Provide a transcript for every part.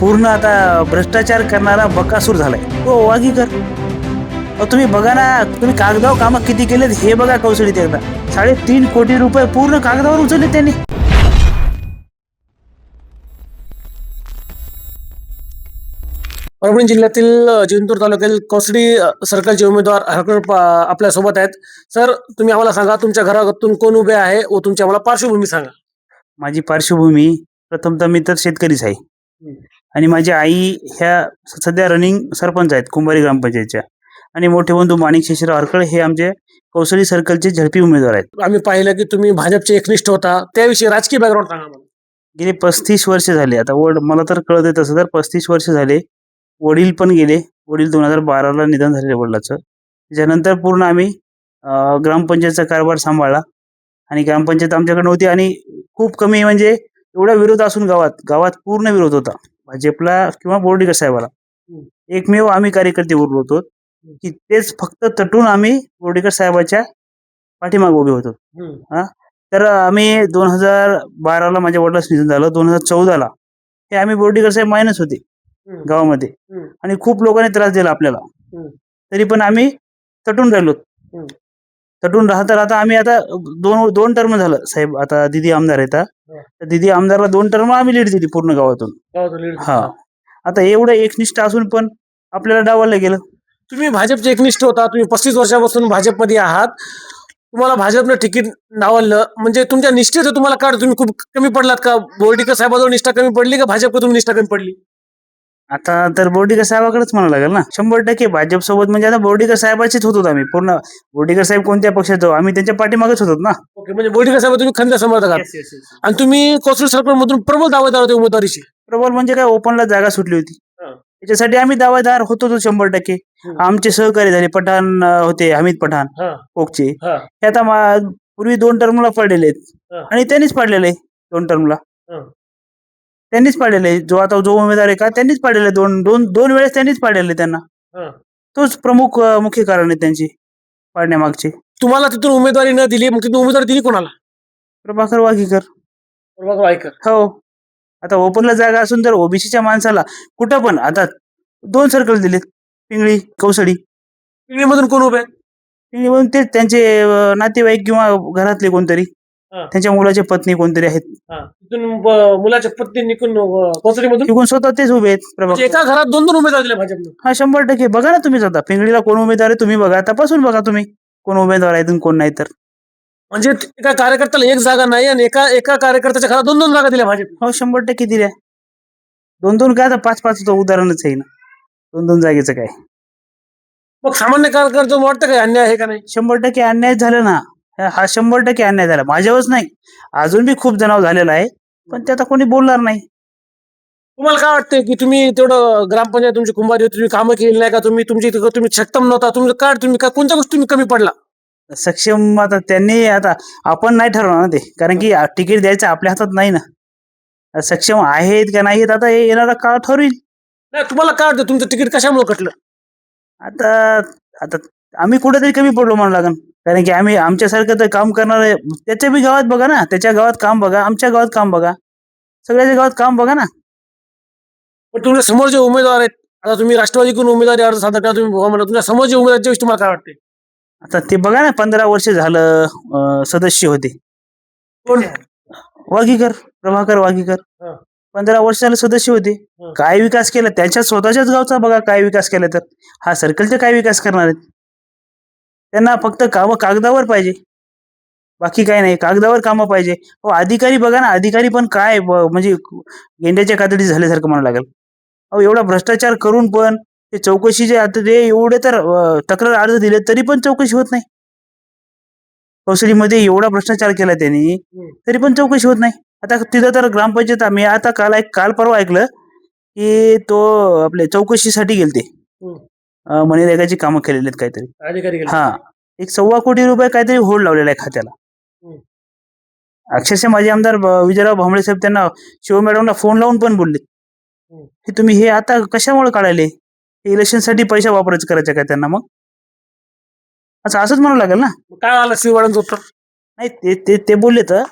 पूर्ण आता भ्रष्टाचार करणारा बकासूर झालाय तो वागीकर. तुम्ही बघा ना, तुम्ही कागदावर कामं किती केलेत हे बघा कौशलीत एकदा. 3.5 कोटी रुपये पूर्ण कागदावर उचलले त्यांनी. परभणी जिल्ह्यातील जिंतूर तालुक्यातील कोसडी सर्कलचे उमेदवार हरकत आपल्या सोबत आहेत. सर, तुम्ही आम्हाला सांगा, तुमच्या घरातून कोण उभे आहे व तुमची आम्हाला पार्श्वभूमी सांगा. माझी पार्श्वभूमी प्रथमतः मी तर शेतकरीच आहे आणि माझी आई ह्या सध्या रनिंग सरपंच आहेत कुंभारी ग्रामपंचायतच्या. आणि मोठे बंधू माणिक शेषराव हरकळ हे आमचे कौसडी सर्कलचे झडपी उमेदवार आहेत. आम्ही पाहिलं की तुम्ही भाजपचे एकनिष्ठ होता, त्याविषयी राजकीय बॅकग्राऊंड सांगा मला. गेले 35 वर्ष झाले आता. मला तर कळत आहे तसं तर 35 वर्ष झाले. वडील पण गेले. वडील 2012ला निधन झालेले वडिलाचं. त्याच्यानंतर पूर्ण आम्ही ग्रामपंचायतचा कारभार सांभाळला आणि ग्रामपंचायत आमच्याकडे नव्हती आणि खूप कमी म्हणजे एवढा विरोध असून गावात पूर्ण विरोध होता भाजपला किंवा बोर्डीकर साहेबाला. एकमेव आम्ही कार्यकर्ते उरलो होतो की तेच फक्त तटून आम्ही बोर्डीकर साहेबाच्या पाठीमागे उभे होतो. तर आम्ही 2012ला माझ्या वडिलांचं निधन झालं. 2014ला हे आम्ही बोर्डीकर साहेब मायनस होते गावामध्ये आणि खूप लोकांनी त्रास दिला आपल्याला. तरी पण आम्ही तटून राहिलो. तटून राहता आम्ही आता दोन टर्म झालं साहेब. आता दिदी आमदार आहेत. तर दिदी आमदारला 2 टर्म आम्ही लीड दिली पूर्ण गावातून. हा, आता एवढं एकनिष्ठ असून पण आपल्याला डावललं गेलं. तुम्ही भाजपचे एकनिष्ठ होता, तुम्ही 35 वर्षापासून भाजपमध्ये आहात, तुम्हाला भाजपनं तिकीट डावललं, म्हणजे तुमच्या निष्ठेचं तुम्हाला काय तुम्ही खूप कमी पडलात का? बोर्डीकर साहेबाजवळ निष्ठा कमी पडली का भाजपकडून निष्ठा कमी पडली? आता तर बोर्डीकर साहेबाकडेच म्हणावं लागेल ना. 100% भाजप सोबत म्हणजे आता बोर्डीकर साहेबाचेच होतो आम्ही पूर्ण. बोर्डीकर साहेब कोणत्या पक्षात जाऊ आम्ही त्यांच्या पाठीमागेच होतो ना. ओके, म्हणजे बोर्डीकर साहेब तुम्ही खंत समर्थक आहात आणि तुम्ही कोसडी सर्कल मधून प्रबल दावेदार होते उमेदवारीची. प्रबल म्हणजे काय, ओपनला जागा सुटली होती त्याच्यासाठी आम्ही दावेदार होतो 100%. आमचे सहकारी झाले पठाण होते, हमीद पठाण कोकचे. हे आता पूर्वी 2 टर्मला पडलेले आहेत आणि त्यांनीच पाडलेले 2 टर्मला. त्यांनीच पाडलेले जो उमेदवार आहे का त्यांनीच पाडलेले. दोन वेळेस त्यांनीच पाडलेले त्यांना. तोच मुख्य कारण आहे त्यांची पाडण्यामागचे. तुम्हाला तिथून उमेदवारी न दिली, मग तिथून उमेदवारी दिली कोणाला? प्रभाकर वागीकर. हो, आता ओपनला जागा असून तर ओबीसीच्या माणसाला कुठं पण आता 2 सर्कल दिलेत, पिंगळी कौसडी. पिंगळीमधून कोण उभे? पिंगळीमधून तेच त्यांचे नातेवाईक किंवा घरातले कोणतरी, त्यांच्या मुलाचे पत्नी कोणतरी आहेत. तिथून मुलाच्या पत्नी निघून कोसडीमधून तिकडून स्वतः तेच उभे आहेत. प्रभाकर एका घरात 2 उमेदवार दिले भाजपनं. हा 100%. बघा ना तुम्ही स्वतः पिंगळीला कोण उमेदवार आहे तुम्ही बघा, तपासून बघा तुम्ही कोण उमेदवार आहेत कोण नाही. तर म्हणजे एका कार्यकर्त्याला 1 जागा नाही आणि एका कार्यकर्त्याच्या घरात 2 जागा दिल्या भाजप. हो 100% दिल्या. 2 काय आता 5 उदाहरणच आहे ना. 2 जागेचं काय. मग सामान्य कार्यकर्त्याला वाटतं काय अन्याय आहे का नाही? 100% अन्याय झालं ना. हा 100% अन्याय झाला. माझ्यावरच नाही, अजून बी खूप जणांवर झालेला आहे, पण ते आता कोणी बोलणार नाही. तुम्हाला काय वाटतंय की तुम्ही तेवढं ग्रामपंचायत तुमची कुंभारी तुम्ही कामं केली नाही का? तुम्ही सक्षम नव्हता, तुम्ही कोणत्या गोष्टी तुम्ही कमी पडला? सक्षम आता त्यांनी, आता आपण नाही ठरवणार ना ते, कारण की तिकीट द्यायचं आपल्या हातात नाही ना. सक्षम आहेत का नाहीत आता हे येणारा काळ ठरवेल. नाही, तुम्हाला काय वाटतं तुमचं तिकीट कशामुळे कटलं? आता आम्ही कुठेतरी कमी पडलो म्हणून लागन, कारण की आम्ही आमच्यासारखं तर काम करणार त्याच्या बी गावात बघा ना. त्याच्या गावात काम बघा, आमच्या गावात काम बघा, सगळ्याच्या गावात काम बघा ना. पण तुमच्या समोर जे उमेदवार आहेत, आता तुम्ही राष्ट्रवादीकडून उमेदवारी अर्ज सादर करा, तुम्ही म्हणा तुमच्या समोर जे उमेदवार विषयी तुम्हाला काय वाटते? आता ते बघा ना, 15 वर्ष झालं सदस्य होते. कोण? वागीकर, प्रभाकर वागीकर. 15 वर्ष झालं सदस्य होते. काय विकास केला त्यांच्या स्वतःच्याच गावचा बघा, काय विकास केला. तर हा सर्कलचा काय विकास करणार आहेत? त्यांना फक्त कामं कागदावर पाहिजे, बाकी काय नाही. कागदावर कामं पाहिजे. हो, अधिकारी बघा ना, अधिकारी पण काय म्हणजे गेंड्याच्या कातडी झाल्यासारखं म्हणावं लागेल. अहो, एवढा भ्रष्टाचार करून पण ते चौकशीचे आता ते एवढे तर तक्रार अर्ज दिले तरी पण चौकशी होत नाही. कौशलीमध्ये एवढा भ्रष्टाचार केला त्यांनी तरी पण चौकशी होत नाही. आता तिथं तर ग्रामपंचायत आम्ही आता काल परवा ऐकलं की तो आपल्या चौकशीसाठी गेलते. मनरेगाची कामं केलेली आहेत काहीतरी. अधिकारी हा, 1.25 कोटी रुपये काहीतरी होल्ड लावलेला आहे खात्याला. अक्षरशः माझे आमदार विजयराव भांबळे साहेब त्यांना शिव मॅडमला फोन लावून पण बोलले की तुम्ही हे आता कशामुळे काढायले, इलेक्शनसाठी पैसा वापरायचं करायचं काय त्यांना? मग असंच म्हणावं लागेल ना. काय आलं शिववाडांचं उत्तर? नाही ते बोलले तर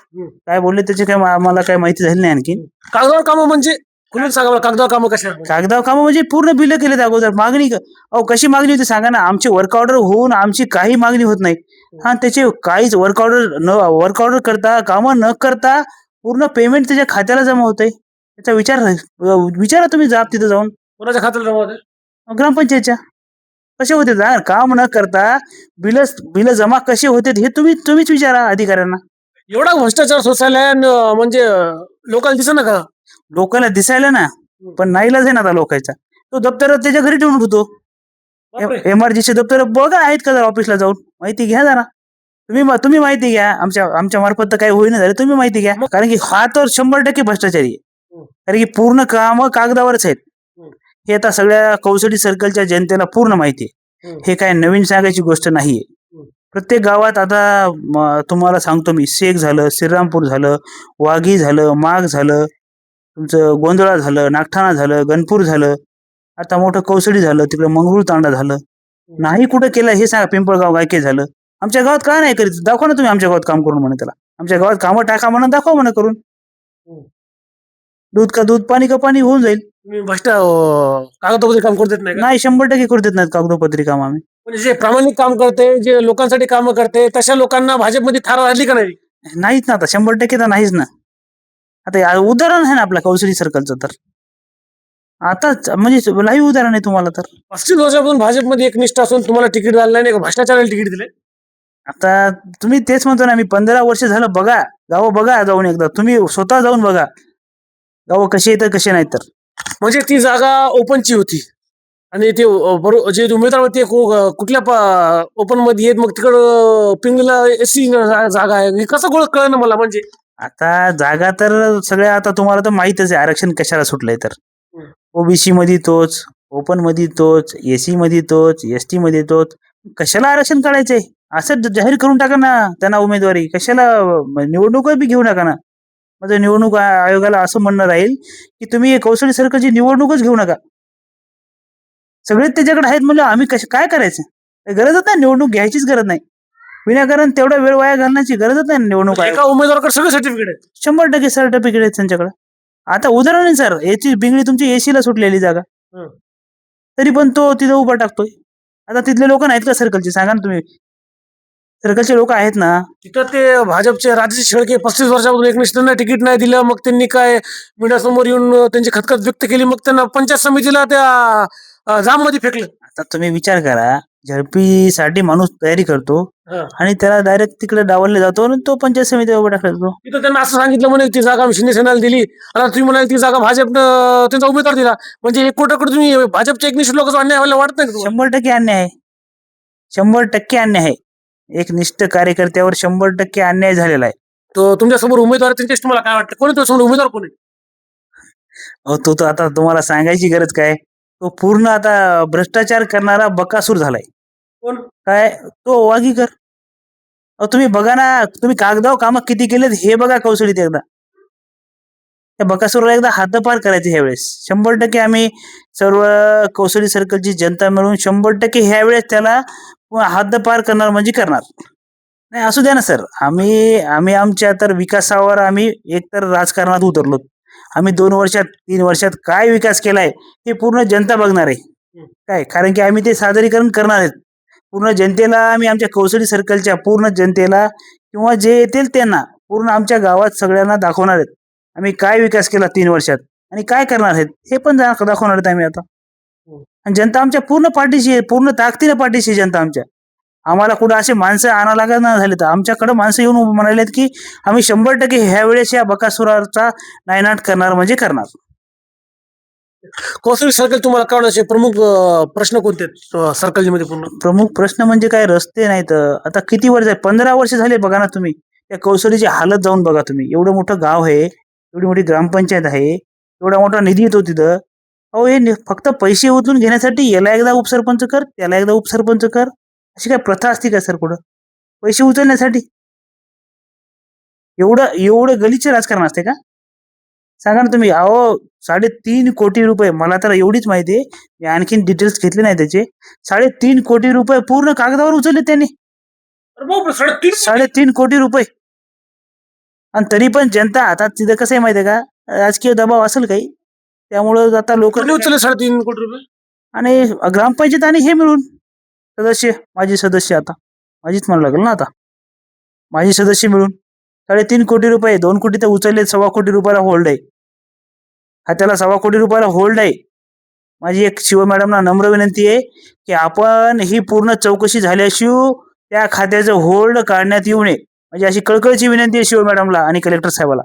काय बोलले त्याची काय मला काय माहिती झाली नाही आणखी. कागदावर कामं म्हणजे खुलून सांगा मला कागदावर कामं कशा कागदावर कामं म्हणजे पूर्ण बिलं केलेत अगोदर. अहो कशी मागणी होती सांगा ना. आमची वर्क ऑर्डर होऊन आमची काही मागणी होत नाही. हा, त्याचे काहीच वर्क ऑर्डर करता कामं न करता पूर्ण पेमेंट त्याच्या खात्याला जमा होतंय. त्याचा विचारा तुम्ही तिथं जाऊन कोणाच्या खात्याला जमा होते? ग्रामपंचायतच्या. कसे होते काम न करता बिल जमा कसे होते हे तुम्हीच विचारा अधिकाऱ्यांना. एवढा भ्रष्टाचार सोसायला म्हणजे लोकांना दिसत ना का? लोकांना दिसायला ना, पण नाईलाज आहे ना आता लोकांचा. तो दप्तर त्याच्या घरी ठेवून होतो. बापरे. एमआरजीचे दप्तर बघा आहेत का जरा ऑफिसला जाऊन माहिती घ्या जरा. तुम्ही माहिती घ्या. आमच्या मार्फत तर काही होईना झालं. तुम्ही माहिती घ्या. कारण की हा तर 100% भ्रष्टाचारी आहे. कारण की पूर्ण काम कागदावरच आहेत. हे आता सगळ्या कौसडी सर्कलच्या जनतेला पूर्ण माहिती आहे. हे काय नवीन सांगायची गोष्ट नाहीये. प्रत्येक गावात आता तुम्हाला सांगतो मी, शेख झालं, श्रीरामपूर झालं, वाघी झालं, माघ झालं, तुमचं गोंधळा झालं, नागठाणा झालं, गणपूर झालं, आता मोठं कौसडी झालं, तिकडे मंगरूळ तांडा झालं. नाही कुठं केलं हे सांगा. पिंपळगाव गायके झालं. आमच्या गावात का नाही करीत? दाखवा ना तुम्ही आमच्या गावात काम करून म्हणे त्याला. आमच्या गावात कामं टाका म्हणून दाखवा म्हणा करून. दूध का दूध, पाणी का पाणी होऊन जाईल. तुम्ही कागदोपत्री काम करू देत नाही का? नाही 100% करू देत नाहीत कागदोपत्री काम आम्ही. म्हणजे जे प्रामाणिक काम करते, जे लोकांसाठी काम करते, तशा लोकांना भाजपमध्ये थारा वाढली का नाही? नाहीच ना आता 100% तर नाहीच ना. आता उदाहरण आहे ना आपल्या कौशली सर्कलचं तर. आता म्हणजे लाईव्ह उदाहरण आहे तुम्हाला तर. 35 वर्षापासून भाजपमध्ये एकनिष्ठ असून तुम्हाला तिकीट झालं नाही का? भ्रष्टाचाराला तिकीट दिले? आता तुम्ही तेच म्हणतो ना, मी 15 वर्ष झालं. बघा गावं बघा जाऊन एकदा. तुम्ही स्वतः जाऊन बघा गावं कशी येतं कसे नाहीत तर. म्हणजे ती जागा ओपनची होती आणि ते जे उमेदवार होते ते कुठल्या ओपन मध्ये आहेत, मग तिकडं पिंगला एसी जागा आहे. हे कसं कळलं मला म्हणजे? आता जागा तर सगळ्या आता तुम्हाला तर माहितच आहे आरक्षण कशाला सुटलंय तर. ओबीसी मध्ये तोच, ओपन मध्ये तोच, एसी मध्ये तोच, एसटी मध्ये तोच. कशाला आरक्षण काढायचंय? असं जाहीर करून टाका ना त्यांना उमेदवारी. कशाला निवडणूक बी घेऊ नका ना. माझं निवडणूक आयोगाला असं म्हणणं राहील की तुम्ही कौशल्य सर्कलची निवडणूकच घेऊ नका. सगळेच त्याच्याकडे आहेत म्हणजे आम्ही काय करायचं? गरजच नाही, निवडणूक घ्यायचीच गरज नाही. विनाकारण तेवढा वेळ वाया घालण्याची गरजच नाही निवडणूक. एका उमेदवाराकडे सगळे सर्टिफिकेट आहेत? 100% सर्टिफिकेट आहेत त्यांच्याकडे. आता उदाहरण आहे सर, याची बिंगडी तुमची एसीला सुटलेली जागा, तरी पण तो तिथं उभा टाकतोय. आता तिथले लोक नाहीत का सर्कलचे? सांगा ना तुम्ही. सर्कलचे लोक आहेत ना. तिथं ते भाजपचे राजेश शेळके 35 वर्षापासून एकनिष्ठांना तिकीट नाही दिलं. मग त्यांनी काय मीडियासमोर येऊन त्यांची खतखत व्यक्त केली. मग त्यांना पंचायत समितीला त्या जाम मध्ये फेकलं. आता तुम्ही विचार करा, झडपीसाठी माणूस तयारी करतो आणि त्याला डायरेक्ट तिकडे डावलले जातो आणि तो पंचायत समिती उभा टाकला जातो. तिथं त्यांना असं सांगितलं म्हणे ती जागा शिंदे सेनेला दिली. आता तुम्ही म्हणाल ती जागा भाजपनं त्यांचा उमेदवार दिला. म्हणजे एक कोटाकडे तुम्ही भाजपचे एकनिष्ठ लोक अन्याय व्हायला वाटत नाही? 100% अन्याय आहे. 100% अन्याय आहे. एक निष्ठ कार्यकर्त्यावर 100% अन्याय झालेला आहे. तो तुमच्यासमोर उमेदवार त्यांच्याशी तुम्हाला काय वाटतं? कोणी तुमच्यासमोर उमेदवार कोणी? तो तर आता तुम्हाला सांगायची गरज काय? तो पूर्ण आता भ्रष्टाचार करणारा बकासूर झालाय. कोण? काय तो वागीकर. तुम्ही बघा ना, तुम्ही कागदाव कामं किती केलेत हे बघा कौशलीत एकदा. त्या बकासूरला एकदा हद्दपार करायचे ह्यावेळेस. 100% आम्ही सर्व कौशली सर्कलची जनता मिळून 100% ह्यावेळेस त्याला हद्दपार करणार म्हणजे करणार. नाही असू द्या ना सर. आम्ही आमच्या तर विकासावर आम्ही एकतर राजकारणात उतरलो. आम्ही 2 वर्षात 3 वर्षात काय विकास केलाय हे पूर्ण जनता बघणार आहे. काय, कारण की आम्ही ते सादरीकरण करणार आहेत. पूर्ण जनतेला आम्ही आमच्या कौशली सर्कलच्या पूर्ण जनतेला किंवा जे येतील त्यांना पूर्ण आमच्या गावात सगळ्यांना दाखवणार आहेत. आम्ही काय विकास केला 3 वर्षात आणि काय करणार आहेत हे पण दाखवणार आहेत आम्ही आता. आणि जनता आमच्या पूर्ण पाठीशी आहे, पूर्ण ताकदीने पाठीशी आहे जनता आमच्या. आम्हाला कुठं असे माणसं आणा लागत नाही झाले तर आमच्याकडे माणसं येऊन म्हणालेत की आम्ही 100% ह्या वेळेस या बकासुराचा नायनाट करणार म्हणजे करणार. कौशल्य सर्कल तुम्हाला कळण्याचे प्रमुख प्रश्न कोणते आहेत सर्कलमध्ये? पूर्ण प्रमुख प्रश्न म्हणजे काय? रस्ते नाहीत. आता किती वर्ष आहे? 15 वर्ष झाले. बघा ना तुम्ही त्या कौशलीची हालत जाऊन बघा तुम्ही. एवढं मोठं गाव आहे, एवढी मोठी ग्रामपंचायत आहे, एवढा मोठा निधी येतो तिथं. अहो हे फक्त पैसे उचलून घेण्यासाठी याला एकदा उपसरपंच कर, त्याला एकदा उपसरपंच कर, अशी काय प्रथा असते का सर कुठं? पैसे उचलण्यासाठी एवढं एवढं गलिच्छ राजकारण असते का? सांगा ना तुम्ही. अहो 3.5 कोटी रुपये, मला तर एवढीच माहिती आहे, मी आणखीन डिटेल्स घेतले नाही त्याचे. 3.5 कोटी रुपये पूर्ण कागदावर उचलले त्यांनी. 3.5 कोटी रुपये. आणि तरी पण जनता, आता तिथं कसं आहे माहिती आहे का, राजकीय दबाव असेल काही, त्यामुळं आता लोक कोणी उचलले 3.5 कोटी रुपये? आणि ग्रामपंचायत आणि हे मिळून सदस्य, माजी सदस्य, आता माझीच म्हणावं लागेल ना, आता माजी सदस्य मिळून 3.5 कोटी रुपये, 2 कोटी तर उचलले, 1.25 कोटी रुपयाला होल्ड आहे. हा त्याला 1.25 कोटी रुपयाला होल्ड आहे. माझी एक शिव मॅडमना नम्र विनंती आहे की आपण ही पूर्ण चौकशी झाल्याशिवाय त्या खात्याचं होल्ड काढण्यात येऊ नये. म्हणजे अशी कळकळीची विनंती आहे शिव मॅडमला आणि कलेक्टर साहेबाला.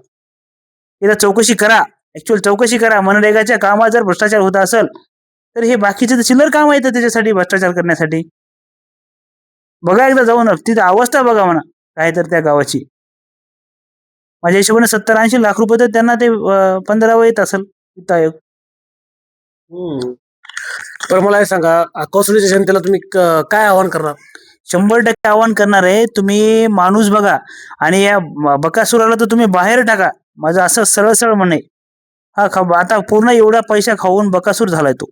तिला चौकशी करा, ऍक्च्युअल चौकशी करा. मनरेगाच्या कामात जर भ्रष्टाचार होत असेल तर हे बाकीचे तर चिल्लर काम आहेत त्याच्यासाठी, भ्रष्टाचार करण्यासाठी. बघा एकदा जाऊन तिथं अवस्था बघा म्हणा काय तर त्या गावाची. माझ्या हिशोबाने 70-80 लाख रुपये तर त्यांना ते 15 येत असेल वित्त आयोग. तर मला हे सांगा, कोसळीच्या जनतेला तुम्ही काय आवाहन करणार? 100% आवाहन करणार आहे. तुम्ही माणूस बघा आणि या बकासुराला तर तुम्ही बाहेर टाका. माझं असं सरळ सरळ म्हणे. हा आता पूर्ण एवढा पैसा खाऊन बकासूर झालाय तो.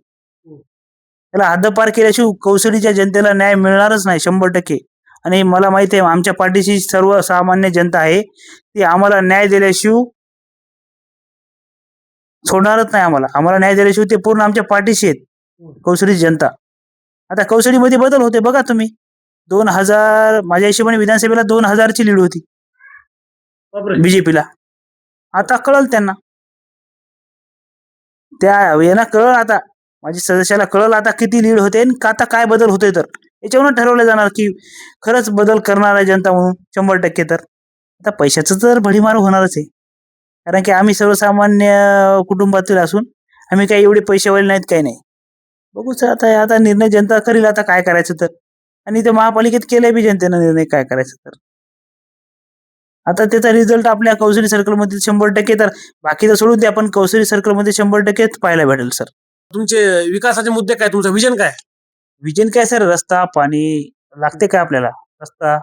त्याला हद्दपार केल्याशिवाय कौसडीच्या जनतेला न्याय मिळणारच नाही 100%. आणि मला माहिती आहे आमच्या पाठीशी सर्वसामान्य जनता आहे, ती आम्हाला न्याय दिल्याशिवाय सोडणारच नाही. आम्हाला न्याय दिल्याशिवाय ते पूर्ण आमच्या पाठीशी आहेत कौसडीची जनता. आता कौसडीमध्ये बदल होते बघा तुम्ही. 2000 माझ्या हिशोबाने विधानसभेला 2000ची लीड होती बीजेपीला. आता कळल त्यांना, त्या यांना कळल, आता माझी सदस्याला कळल आता किती लीड होते आणि आता काय बदल होते. तर याच्यावरून ठरवलं जाणार की खरंच बदल करणार आहे जनता म्हणून 100%. तर आता पैशाचं तर भडीमार होणारच आहे, कारण की आम्ही सर्वसामान्य कुटुंबातील असून आम्ही काही एवढे पैसेवाले नाहीत, काही नाही. बघू सर, आता निर्णय जनता करील आता काय करायचं तर. आणि ते महापालिकेत केलंय बी जनतेनं निर्णय काय करायचं तर. आता त्याचा रिझल्ट आपल्या कौसरी सर्कलमध्ये 100%, तर बाकीचं सोडून द्या, पण कौसरी सर्कलमध्ये 100% पाहायला भेटेल सर. तुमचे विकासाचे मुद्दे काय? तुमचं विजन काय? विजन काय सर? रस्ता, पाणी लागते काय आपल्याला? रस्ता,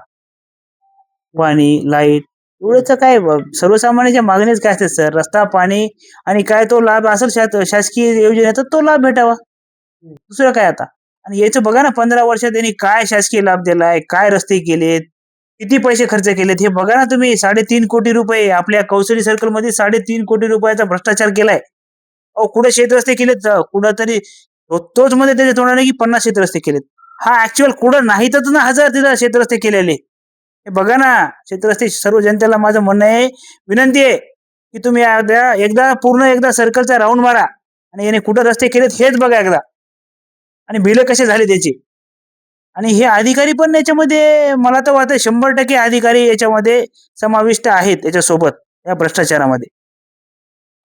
पाणी, लाईट एवढंच काय सर्वसामान्यांच्या मागणीच काय असते सर? रस्ता, पाणी आणि काय तो लाभ असेल शासकीय योजनेचा तो लाभ भेटावा. दुसरं काय आता? आणि याचं बघा ना, 15 वर्षात त्यांनी काय शासकीय लाभ दिलाय, काय रस्ते केलेत, किती पैसे खर्च केलेत हे बघा ना तुम्ही. 3.5 कोटी रुपये आपल्या कौसरी सर्कलमध्ये 3.5 कोटी रुपयाचा भ्रष्टाचार केलाय. अहो कुठे शेतरस्ते केलेत? कुठं तरी तोच मध्ये त्याच्या तोंडाने की 50 शेतरस्ते केलेत. हा ऍक्च्युअल कुठं नाहीतच ना 1000 तिथं शेतरस्ते केलेले. हे बघा ना शेतरस्ते. सर्व जनतेला माझं म्हणणं आहे, विनंती आहे की तुम्ही एकदा सर्कलचा राऊंड मारा आणि याने कुठं रस्ते केलेत हेच बघा एकदा, आणि बिल कसे झाले त्याचे. आणि हे अधिकारी पण याच्यामध्ये मला तर वाटतं 100% अधिकारी याच्यामध्ये समाविष्ट आहेत याच्यासोबत या भ्रष्टाचारामध्ये.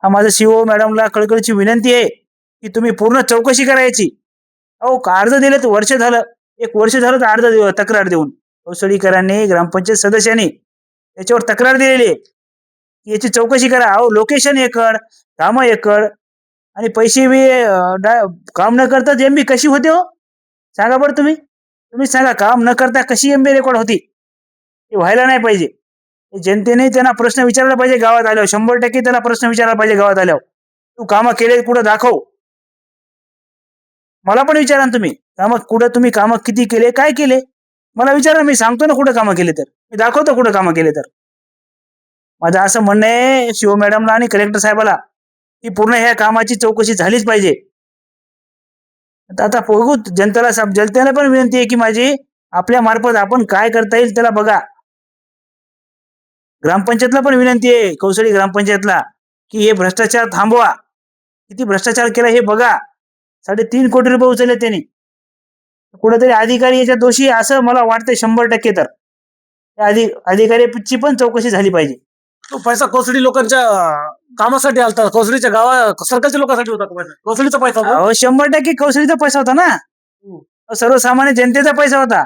हा माझं सीओ मॅडमला कळकळीची विनंती आहे की तुम्ही पूर्ण चौकशी करायची. अहो अर्ज दिले तर वर्ष झालं, 1 वर्ष झालं तर अर्ज तक्रार देऊन कौसडीकरांनी, ग्रामपंचायत सदस्यांनी याच्यावर तक्रार दिलेली आहे की याची चौकशी करा. अहो लोकेशन एकड, कामं एकड आणि पैसे बी काम न करता एमबी कशी होते हो? सांगा बरं तुम्हीच सांगा. काम न करता कशी एमबी रेकॉर्ड होती? ते व्हायला नाही पाहिजे. जनतेने त्यांना प्रश्न विचारला पाहिजे गावात आल्यावर. 100% त्याला प्रश्न विचारला पाहिजे गावात आल्यावर. तू कामं केले कुठं दाखव. मला पण विचारा ना तुम्ही, तुम्ही कामं किती केले, काय केले? मला विचारा, मी सांगतो ना कुठं कामं केले तर. मी दाखवतो कुठं कामं केले तर. माझं असं म्हणणं आहे शिव मॅडमला आणि कलेक्टर साहेबाला की पूर्ण ह्या कामाची चौकशी झालीच पाहिजे. आता बघू, जनतेला पण विनंती आहे की माझी, आपल्या मार्फत आपण काय करता येईल त्याला बघा. ग्रामपंचायतला पण विनंती आहे, कौसडी ग्रामपंचायतला, की हे भ्रष्टाचार थांबवा. किती भ्रष्टाचार केला हे बघा. 3.5 कोटी रुपये उचलले त्यांनी. कुठेतरी अधिकारी याच्या दोषी असं मला वाटतंय 100%. तर अधिकाऱ्याची पण चौकशी झाली पाहिजे. तो पैसा कोसडी लोकांच्या कामासाठी आलता, कोसडीच्या सर्कलच्या लोकांसाठी होता पैसा, कोसडीचा पैसा होता. अहो 100% कौशलीचा पैसा होता ना. सर्वसामान्य जनतेचा पैसा होता.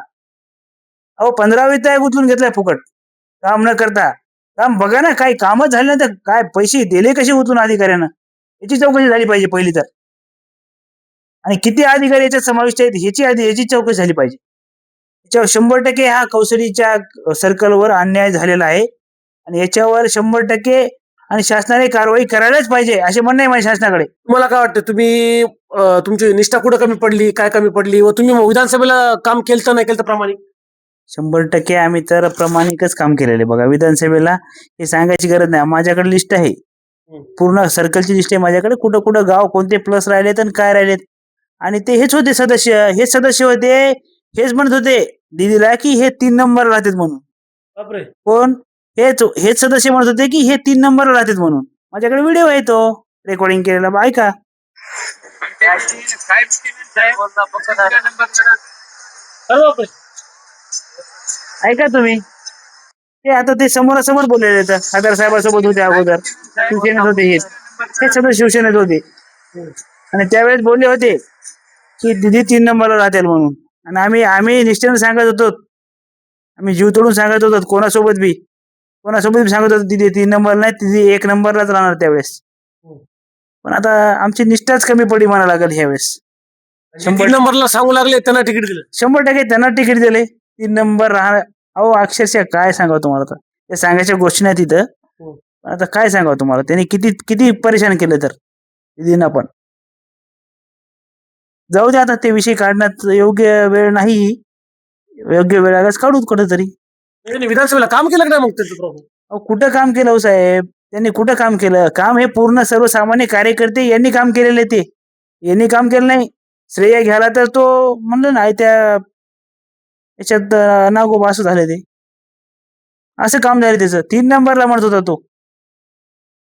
अहो 15 वित्त आयोग उचलून घेतलाय फुकट, काम न करता. काम बघा ना, काही कामच झाले नाही तर काय पैसे दिले कसे उचलून अधिकाऱ्यानं? याची चौकशी झाली पाहिजे पहिली तर. आणि किती अधिकारी याच्यात समाविष्ट आहेत याची चौकशी झाली पाहिजे. याच्यावर 100% हा कौसडीच्या सर्कलवर अन्याय झालेला आहे आणि याच्यावर 100% आणि शासनाने कारवाई करायलाच पाहिजे असे म्हणणं आहे माझ्या शासनाकडे. तुम्हाला काय वाटतं, तुम्ही तुमची निष्ठा कुठं कमी पडली, काय कमी पडली, व तुम्ही विधानसभेला काम केलं तर नाही केलं तर प्रामाणिक? 100% आम्ही तर प्रामाणिकच काम केलेले बघा. विधानसभेला हे सांगायची गरज नाही, माझ्याकडे लिस्ट आहे. पूर्ण सर्कलची लिस्ट आहे माझ्याकडे, कुठं कुठं गाव कोणते प्लस राहिलेत आणि काय राहिलेत. आणि ते हेच होते सदस्य, हेच सदस्य होते, हेच म्हणत होते दीदीला की हे 3 नंबर राहतात म्हणून. बापरे. कोण? हेच सदस्य म्हणत होते की हे 3 नंबर राहतात म्हणून. माझ्याकडे व्हिडिओ आहे तो रेकॉर्डिंग केलेला, ऐका. अरे बापरे. ऐका तुम्ही. ते आता ते समोरासमोर बोललेले आहेत. खासदार साहेबांसोबत होते अगोदर, शिवसेनेत होते हे सदस्य शिवसेनेत होते. आणि त्यावेळेस बोलले होते की दिदी 3 नंबरला राहतील म्हणून. आणि आम्ही निष्ठेने सांगत होतो, आम्ही जीव तोडून सांगत होतो कोणासोबत बी सांगत होतो दिदी 3 नंबर नाही, दिदी 1 नंबरलाच राहणार त्यावेळेस. पण आता आमची निष्ठाच कमी पडली म्हणा लागेल ह्यावेळेस. 3 नंबरला सांगू लागले, त्यांना तिकीट दिलं. 100% त्यांना तिकीट दिले. 3 नंबर राहणार. अहो अक्षरशः काय सांगावं तुम्हाला, आता ते सांगायच्या गोष्टी नाही तिथं. आता काय सांगावं तुम्हाला, त्यांनी किती किती परेशान केलं तर दिदींना पण. जाऊ दे आता, ते विषय काढण्यात योग्य वेळ नाही. योग्य वेळ आल्यास काढू कुठेतरी. त्यांनी विधानसभेला काम केलं का नाही मग त्याचं प्रॉब्लेम? अहो कुठं काम केलं हो साहेब, त्यांनी कुठं काम केलं? काम हे पूर्ण सर्वसामान्य कार्यकर्ते यांनी काम केलेले, ते यांनी काम केलं नाही. श्रेय घ्यायला तर तो म्हणलं नाही त्या याच्यात नागोबा असं झालं, ते असं काम झालं त्याचं. 3 नंबरला म्हणत होता तो.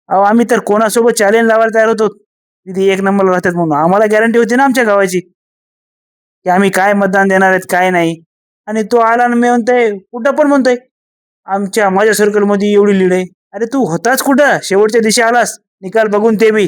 अहो आम्ही तर कोणासोबत चॅलेंज लावायला तयार होतो, तिथे 1 नंबरला राहतात म्हणून. आम्हाला गॅरंटी होती ना आमच्या गावाची की आम्ही काय मतदान देणार आहेत काय नाही. आणि तो आला आणि मी म्हणतोय, कुठं पण म्हणतोय माझ्या सर्कलमध्ये एवढी लीड आहे. अरे तू होताच कुठं? शेवटच्या दिवशी आलास निकाल बघून, ते बी